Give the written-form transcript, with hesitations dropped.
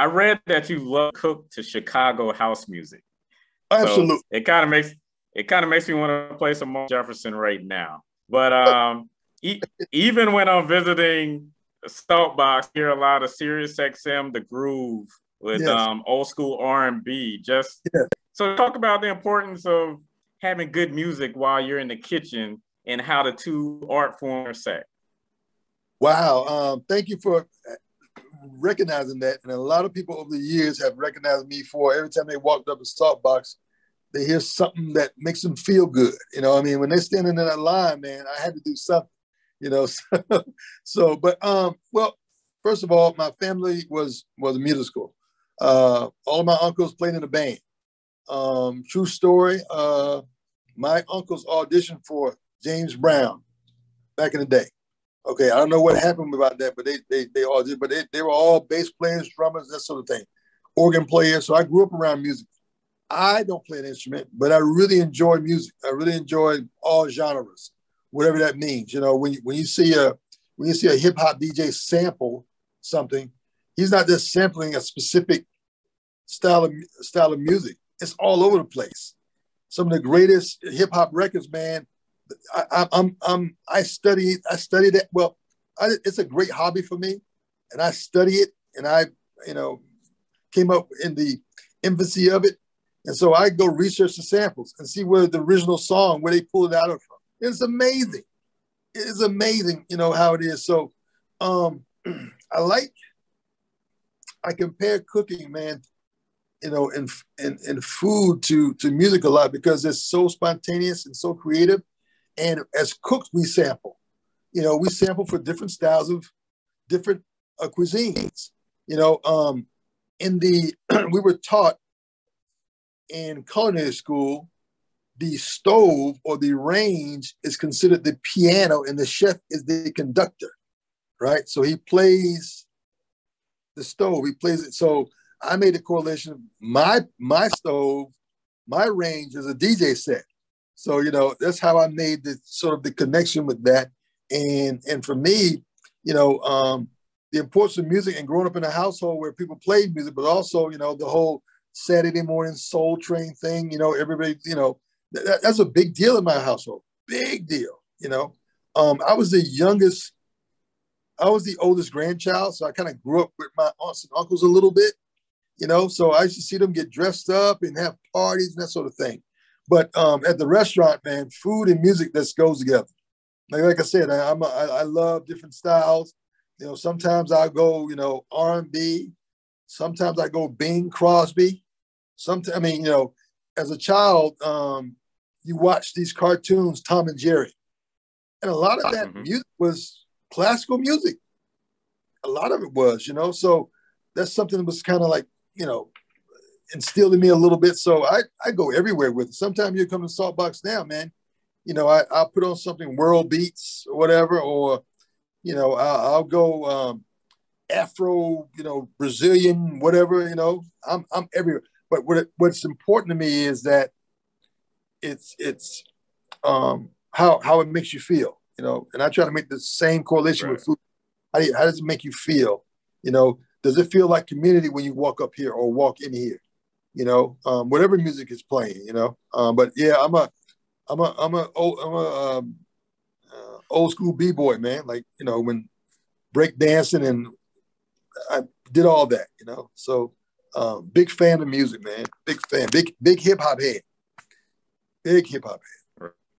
I read that you love cook to Chicago house music. So Absolutely. it kind of makes me want to play some more Jefferson right now. But even when I'm visiting Saltbox, I hear a lot of Sirius XM, The Groove with Yes. old school R&B. Just Yes. so talk about the importance of having good music while you're in the kitchen and how the two art forms intersect. Wow. Thank you for recognizing that. And a lot of people over the years have recognized me for every time they walked up a Saltbox, they hear something that makes them feel good. You know, I mean, when they're standing in that line, man, I had to do something, you know. But well, first of all, my family was musical. All of my uncles played in a band. True story. My uncles auditioned for James Brown back in the day. Okay, I don't know what happened about that, but they all did. But they were all bass players, drummers, that sort of thing, organ players. So I grew up around music. I don't play an instrument, but I really enjoy music. I really enjoy all genres, whatever that means. You know, when you see a hip hop DJ sample something, he's not just sampling a specific style of music. It's all over the place. Some of the greatest hip hop records, man. I study that. Well, it's a great hobby for me, and I study it, and I, you know, came up in the infancy of it, and so I go research the samples and see where the original song, where they pulled it out of from. It's amazing. It is amazing, you know, how it is. So, I compare cooking, man, you know, and food to music a lot because it's so spontaneous and so creative. And as cooks, we sample. You know, we sample for different styles of different cuisines. You know, we were taught in culinary school, the stove or the range is considered the piano, and the chef is the conductor, right? So he plays the stove. He plays it. So I made a correlation. My stove, my range is a DJ set. So, you know, that's how I made the sort of the connection with that. And for me, you know, the importance of music and growing up in a household where people played music, but also, you know, the whole Saturday morning soul train thing, you know, everybody, you know, that's a big deal in my household. Big deal, you know. I was the oldest grandchild, so I kind of grew up with my aunts and uncles a little bit, you know, so I used to see them get dressed up and have parties and that sort of thing. But at the restaurant, man, food and music just goes together. Like I said, I love different styles. You know, sometimes I go, you know, R&B. Sometimes I go Bing Crosby. Sometimes, I mean, you know, as a child, you watch these cartoons, Tom and Jerry, and a lot of that music was classical music. A lot of it was, you know. So that's something that was kind of like, you know, instilled in me a little bit. So I go everywhere with it. Sometimes you come to Saltbox now, man. You know, I'll put on something world beats or whatever, or, you know, I'll go Afro, you know, Brazilian, whatever, you know, I'm everywhere. But what's important to me is that it's how it makes you feel, you know, and I try to make the same correlation with food. How does it make you feel? You know, does it feel like community when you walk up here or walk in here? You know, whatever music is playing, you know. But yeah, I'm a old school b-boy, man. Like, you know, when break dancing, and I did all that, you know. So big fan of music, man. Big fan, big hip hop head, big hip hop head.